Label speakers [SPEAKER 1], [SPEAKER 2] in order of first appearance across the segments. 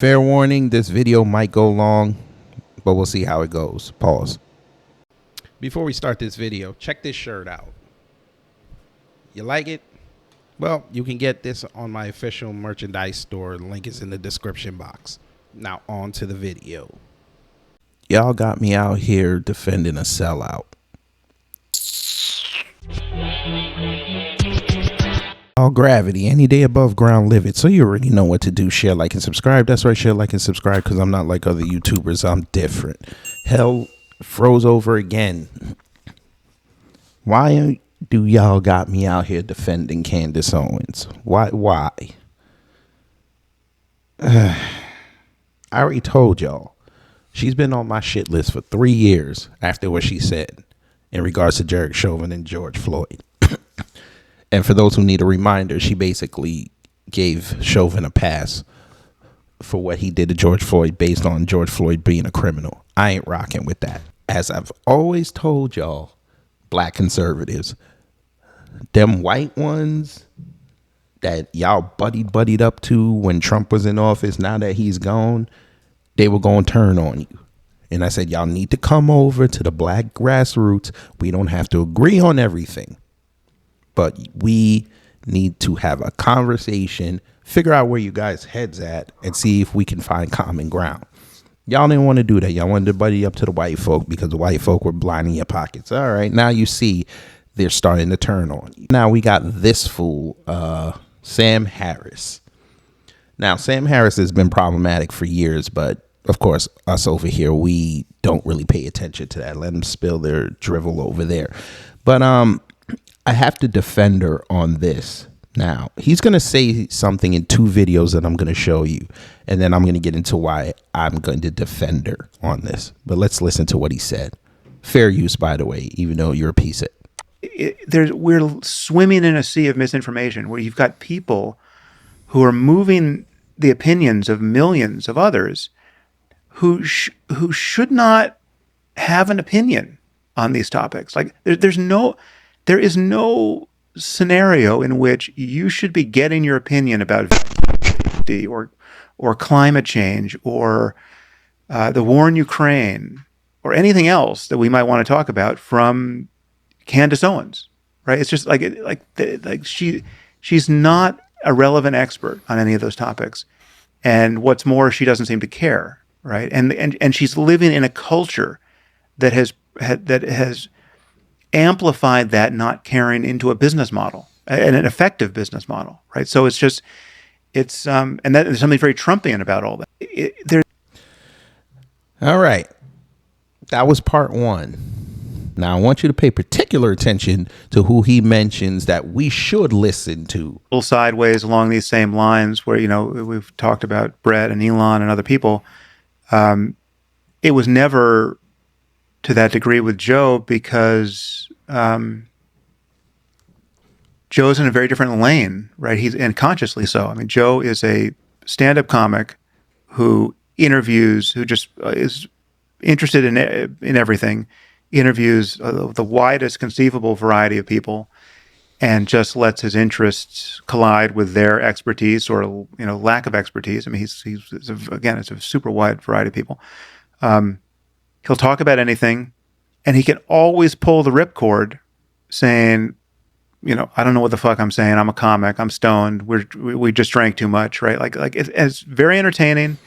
[SPEAKER 1] Fair warning, this video might go long, but we'll see how it goes. Pause. Before we start this video, check this shirt out. You like it? Well, you can get this on my official merchandise store. Link is in the description box. Now on to the video. Y'all got me out here defending a sellout. All gravity, any day above ground, live it. So you already know what to do. Share, like, and subscribe. That's right, share, like, and subscribe, because I'm not like other YouTubers. I'm different. Hell froze over again. Why do y'all got me out here defending Candace Owens? Why? I already told y'all. She's been on my shit list for 3 years after what she said in regards to Derek Chauvin and George Floyd. And for those who need a reminder, she basically gave Chauvin a pass for what he did to George Floyd based on George Floyd being a criminal. I ain't rocking with that. As I've always told y'all, black conservatives, them white ones that y'all buddied up to when Trump was in office, now that he's gone, they were going to turn on you. And I said, y'all need to come over to the black grassroots. We don't have to agree on everything, but we need to have a conversation, figure out where you guys' heads at, and see if we can find common ground. Y'all didn't want to do that. Y'all wanted to buddy up to the white folk because the white folk were blinding your pockets. All right, now you see they're starting to turn on you. Now we got this fool, Sam Harris. Now, Sam Harris has been problematic for years, but of course, us over here, we don't really pay attention to that. Let them spill their drivel over there. But I have to defend her on this. Now, he's going to say something in 2 videos that I'm going to show you, and then I'm going to get into why I'm going to defend her on this. But let's listen to what he said. Fair use, by the way, even though you're a piece of it.
[SPEAKER 2] We're swimming in a sea of misinformation where you've got people who are moving the opinions of millions of others who should not have an opinion on these topics. Like there is no scenario in which you should be getting your opinion about safety or climate change or the war in Ukraine or anything else that we might want to talk about from Candace Owens, right? It's just like she's not a relevant expert on any of those topics, and what's more, she doesn't seem to care, right? And she's living in a culture that has amplified that not caring into a business model, and an effective business model, right? So it's and that there's something very Trumpian about all that.
[SPEAKER 1] All right. That was part 1. Now I want you to pay particular attention to who he mentions that we should listen to.
[SPEAKER 2] A little sideways along these same lines where, we've talked about Brett and Elon and other people. It was never to that degree with Joe because Joe's in a very different lane, right? And consciously so. I mean, Joe is a stand-up comic who interviews, who just is interested in everything, interviews the widest conceivable variety of people, and just lets his interests collide with their expertise or lack of expertise. I mean, again, it's a super wide variety of people. He'll talk about anything, and he can always pull the ripcord saying, I don't know what the fuck I'm saying. I'm a comic. I'm stoned. We just drank too much, right? Like it's very entertaining.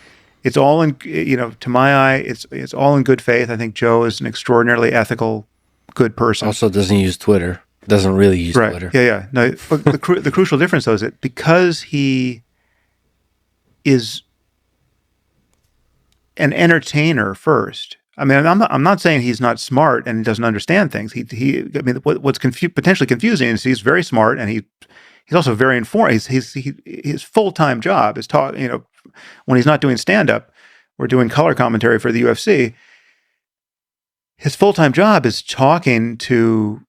[SPEAKER 2] It's all in, to my eye, it's all in good faith. I think Joe is an extraordinarily ethical, good person.
[SPEAKER 3] Also doesn't use Twitter. Doesn't really use
[SPEAKER 2] right.
[SPEAKER 3] Twitter.
[SPEAKER 2] Yeah. No, but the crucial difference, though, is that because he is an entertainer first. I mean, I'm not saying he's not smart and he doesn't understand things. What's potentially confusing is he's very smart and he's also very informed. His full-time job is when he's not doing stand-up or doing color commentary for the UFC. His full-time job is talking to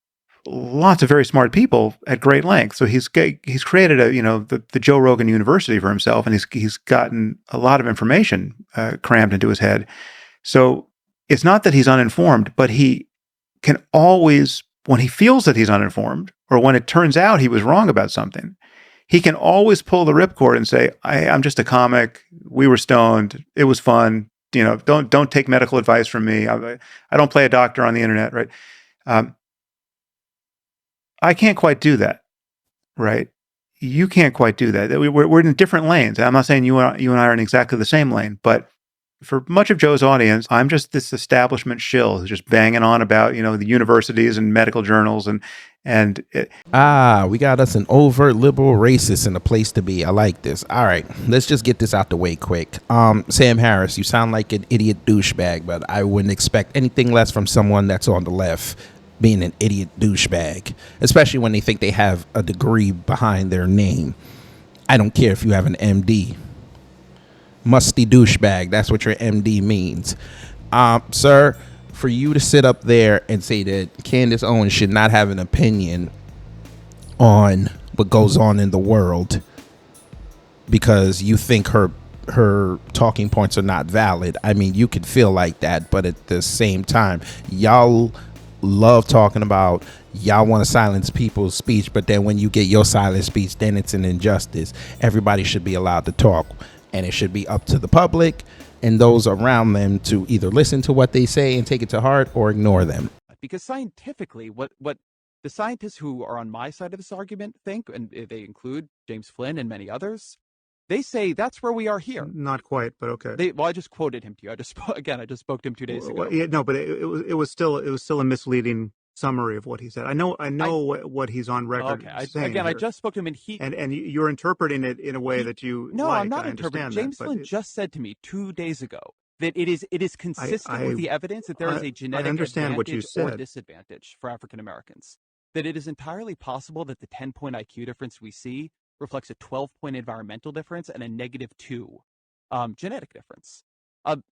[SPEAKER 2] lots of very smart people at great length. So he's created the Joe Rogan University for himself, and he's gotten a lot of information crammed into his head. So it's not that he's uninformed, but he can always, when he feels that he's uninformed, or when it turns out he was wrong about something, he can always pull the ripcord and say, I'm just a comic. We were stoned. It was fun. Don't take medical advice from me. I don't play a doctor on the internet, right? I can't quite do that, right? You can't quite do that. We're in different lanes. I'm not saying you and I are in exactly the same lane, but for much of Joe's audience, I'm just this establishment shill who's just banging on about, the universities and medical journals we
[SPEAKER 1] got us an overt liberal racist and a place to be. I like this. All right, let's just get this out the way quick. Sam Harris, you sound like an idiot douchebag, but I wouldn't expect anything less from someone that's on the left being an idiot douchebag, especially when they think they have a degree behind their name. I don't care if you have an MD. Musty douchebag, that's what your MD means. Sir, for you to sit up there and say that Candace Owens should not have an opinion on what goes on in the world because you think her talking points are not valid. I mean, you could feel like that, but at the same time, y'all love talking about y'all want to silence people's speech, but then when you get your silent speech, then it's an injustice. Everybody should be allowed to talk, and it should be up to the public and those around them to either listen to what they say and take it to heart or ignore them.
[SPEAKER 4] Because scientifically, what the scientists who are on my side of this argument think, and they include James Flynn and many others, they say that's where we are here.
[SPEAKER 2] Not quite, but okay.
[SPEAKER 4] I just quoted him to you. I just spoke to him 2 days ago.
[SPEAKER 2] But it was still a misleading summary of what he said. I know what he's on record saying.
[SPEAKER 4] I just spoke to him,
[SPEAKER 2] and you're interpreting it in a way that you.
[SPEAKER 4] No,
[SPEAKER 2] like.
[SPEAKER 4] I'm not interpreting. James Flynn just said to me 2 days ago that it is consistent with the evidence that there is a genetic advantage or disadvantage for African Americans. That it is entirely possible that the 10-point IQ difference we see reflects a 12-point environmental difference and a -2 genetic difference.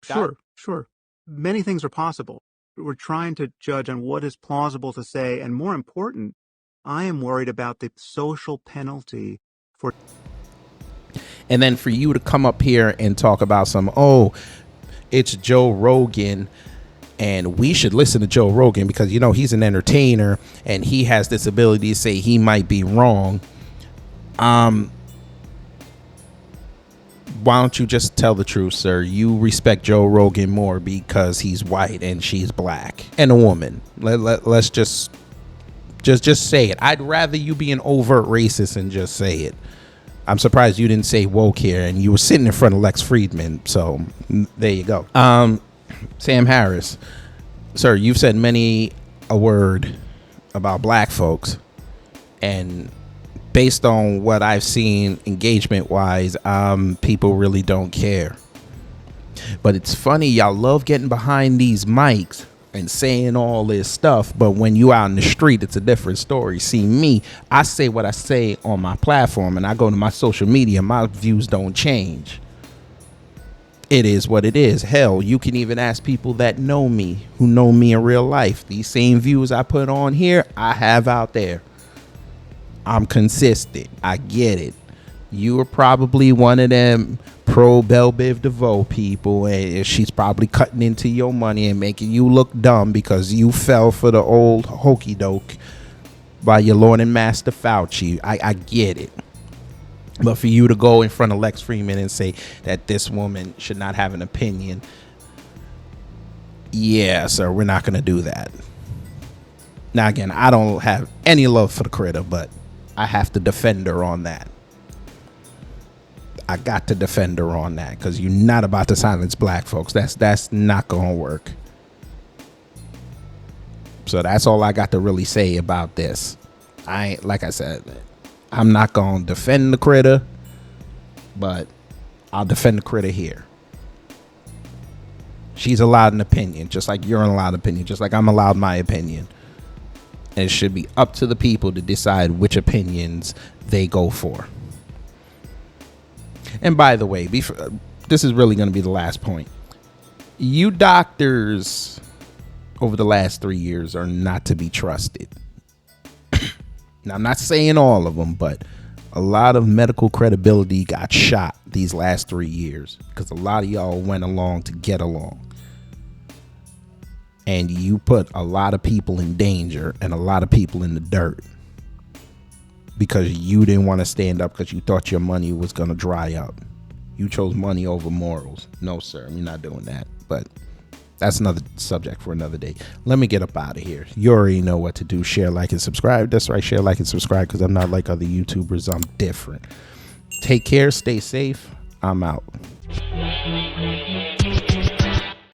[SPEAKER 2] Sure. Many things are possible. We're trying to judge on what is plausible to say, and more important, I am worried about the social penalty for.
[SPEAKER 1] And then for you to come up here and talk about it's Joe Rogan, and we should listen to Joe Rogan because he's an entertainer and he has this ability to say he might be wrong. Why don't you just tell the truth, sir? You respect Joe Rogan more because he's white and she's black and a woman. Let's just say it. I'd rather you be an overt racist and just say it. I'm surprised you didn't say woke here, and you were sitting in front of Lex Friedman. So there you go. Sam Harris, sir, you've said many a word about black folks, and based on what I've seen engagement wise, people really don't care. But it's funny, y'all love getting behind these mics and saying all this stuff, but when you out in the street, it's a different story. See me, I say what I say on my platform, and I go to my social media, my views don't change. It is what it is. Hell, you can even ask people that know me, who know me in real life. These same views I put on here, I have out there. I'm consistent. I get it. You are probably one of them pro Belle Biv DeVoe people, and she's probably cutting into your money and making you look dumb because you fell for the old hokey doke by your Lord and Master Fauci. I get it. But for you to go in front of Lex Friedman and say that this woman should not have an opinion, yeah, sir, we're not going to do that. Now, again, I don't have any love for the critter, but I have to defend her on that. I got to defend her on that because you're not about to silence black folks. That's not going to work. So that's all I got to really say about this. Like I said, I'm not going to defend the critter, but I'll defend the critter here. She's allowed an opinion, just like you're allowed an opinion, just like I'm allowed my opinion. And it should be up to the people to decide which opinions they go for. And by the way, this is really going to be the last point. You doctors over the last 3 years are not to be trusted. Now, I'm not saying all of them, but a lot of medical credibility got shot these last 3 years because a lot of y'all went along to get along. And you put a lot of people in danger and a lot of people in the dirt. because you didn't want to stand up because you thought your money was going to dry up. You chose money over morals. No, sir, we're not doing that. But that's another subject for another day. Let me get up out of here. You already know what to do. Share, like, and subscribe. That's right. Share, like, and subscribe because I'm not like other YouTubers. I'm different. Take care. Stay safe. I'm out.